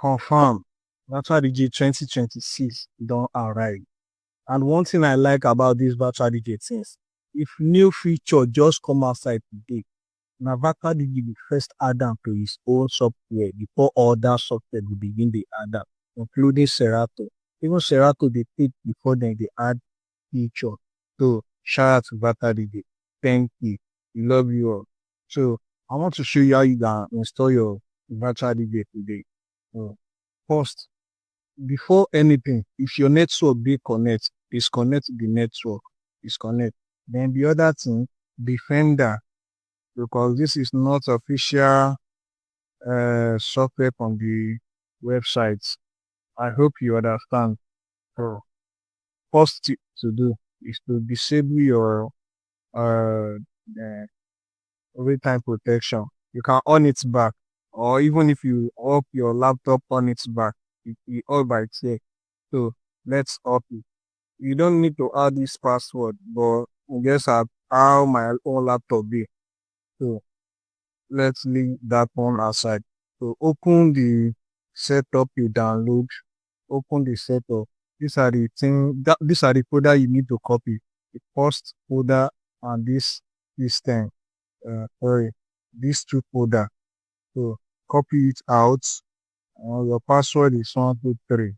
Confirm. Virtual DJ 2026 don't arrive. And one thing I like about this virtual DJ things, if new feature just come outside today, na virtual DJ will first add am to his own software before other software will begin dey add am, including Serato. Even Serato dey take before dem dey add feature. So shout out to virtual DJ. Thank you. We love you all. So I want to show you how you can install your virtual DJ today. So first, before anything, if your network dey connect, disconnect the network, disconnect. Then the other thing, Defender, because this is not official software from the websites. I hope you understand. So first tip to do is to disable your uh, real-time protection. You can on it back, or even if you up your laptop on its back, it all by itself. So let's up it. You don't need to add this password, but guess how my own laptop be. So let's leave that one aside. So open the setup you download. Open the setup. These are the these are the folder you need to copy. The first folder and this thing. Sorry, these two folder. So copy it out. Your password is 123.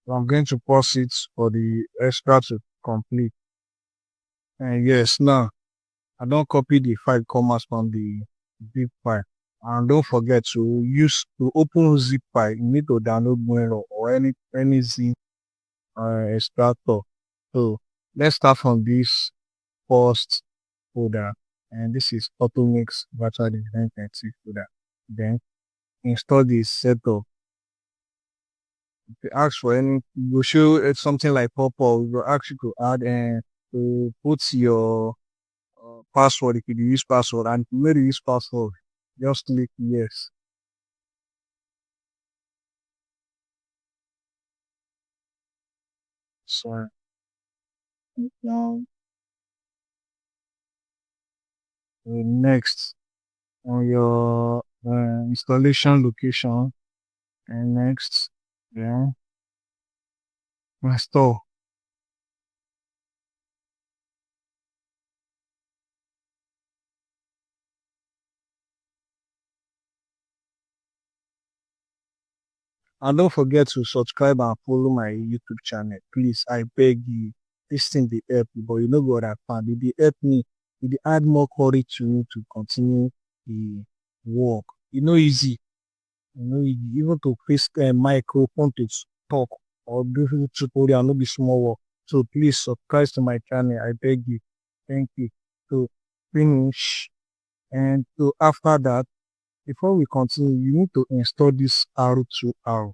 So I'm going to pause it for the extra to complete. And yes, now I don't copy the file commas from the zip file. And don't forget to open zip file. You need to download Moero or any zip extractor. So let's start from this first folder, and this is Automix Virtual Design 6 folder. Then install the setup. If you ask for any, it will show something like pop-up. It will ask you to add and to put your password if you use password, and if you need to use password, just click yes. So now next on your installation location, and next then install. And don't forget to subscribe and follow my YouTube channel. Please, I beg you. This thing dey help you, but you know what I found. It dey help me. It dey add more courage to me to continue the work. You know easy. You know easy. Even to face microphone to talk or do tutorial, no be small work. So please subscribe to my channel. I beg you. Thank you. So finish. And so after that, before we continue, you need to install this R2R.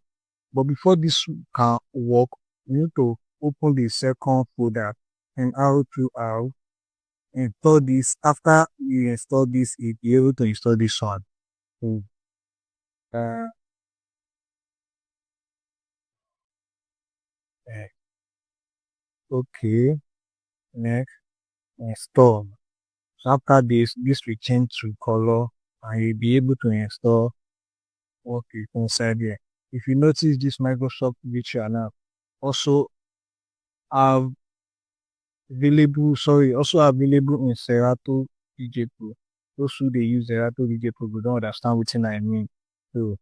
But before this can work, you need to open the second folder in R2R. Install this. After you install this, you'll be able to install this one. So, uh, eh, okay, next, install. So after this will change to color, and you'll be able to install what is inside here. If you notice this Microsoft feature now, also have also available in Serato DJ Pro. Those who they use Serato DJ Pro go don't understand what I mean. So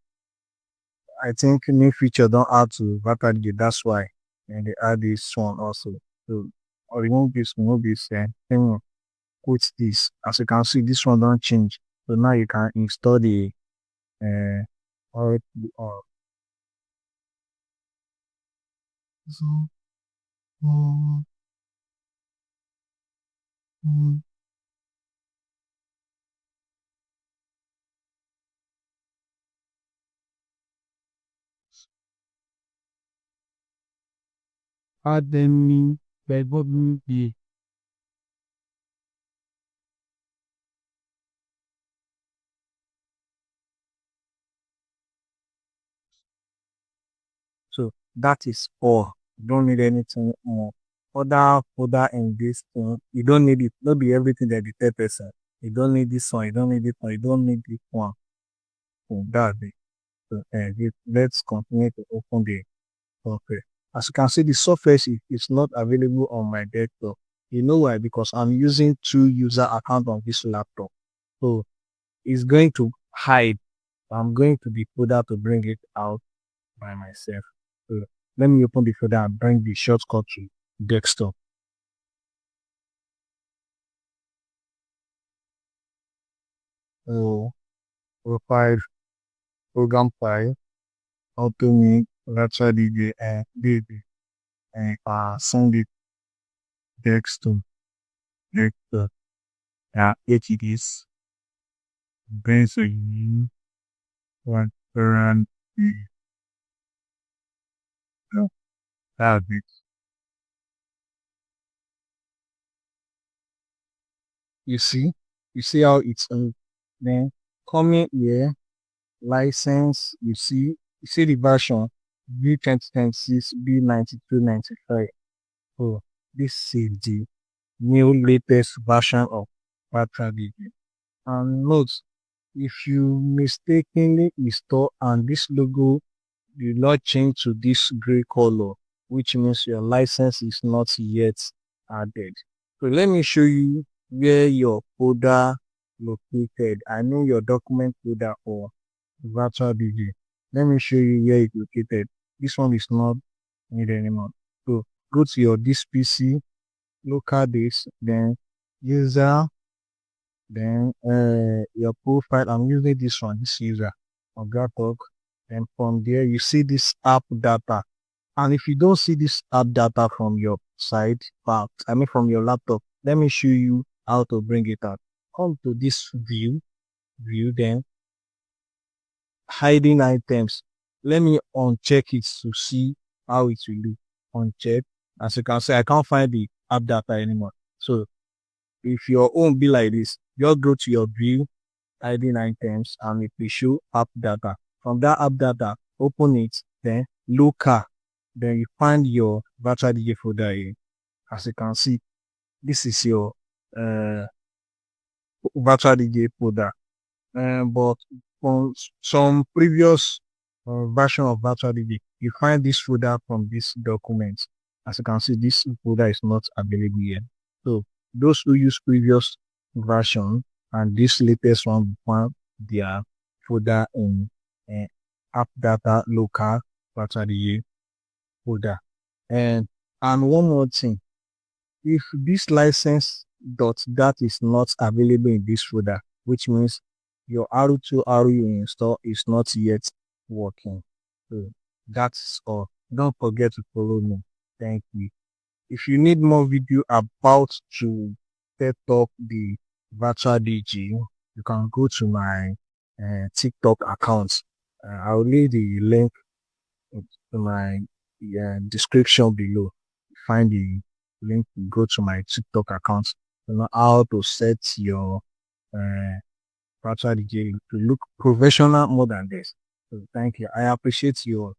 I think new feature don't add to Vata DJ, that's why. And they add this one also. So or remove this and put this. As you can see, this one don't change. So now you can install the or so, mm, mm, add them in by Bobby the So that is all. You don't need anything more. Other folder in this thing, you don't need it. Not be everything that the third person. You don't need this one, you don't need this one, you don't need this one. So that's it. So, let's continue to open the software. As you can see, the software is not available on my desktop. You know why? Because I'm using two user account on this laptop. So it's going to hide. I'm going to the folder to bring it out by myself. So let me open the folder and bring the shortcut to desktop. So profile, program file, automate, virtual DJ, and DB, and send it desktop, desktop. Yeah, it is basically transparent. So that's it. You see, how it's then coming here, license, you see the version B2026 B9295. So this is the new latest version of Patra. And note, if you mistakenly install and this logo will not change to this gray color, which means your license is not yet added. So let me show you where your folder located. I know your document folder or virtual DJ. Let me show you where it's located. This one is not needed anymore. So go to your this PC, local disk, then user, then your profile. I'm using this one, this user on Talk. Then from there you see this app data. And if you don't see this app data from your side, from your laptop, let me show you how to bring it out. Come to this then hiding items. Let me uncheck it to see how it will look. Uncheck. As you can see, I can't find the app data anymore. So if your own be like this, just go to your view, hiding items, and it will show app data. From that app data, open it, then local. Then you find your virtual DJ folder here. As you can see, this is your uh, virtual DJ folder. But from some previous version of virtual DJ, you find this folder from this document. As you can see, this folder is not available yet. So those who use previous version and this latest one find their folder in uh, app data local virtual DJ folder. And one more thing, if this license dot that is not available in this folder, which means your R2 RU install is not yet working. So that's all. Don't forget to follow me. Thank you. If you need more video about to set up the virtual DJ, you can go to my TikTok account. I'll leave the link to my description below. Find the link to go to my TikTok account to know how to set your uh, virtual DJ to look professional more than this. So thank you. I appreciate you all.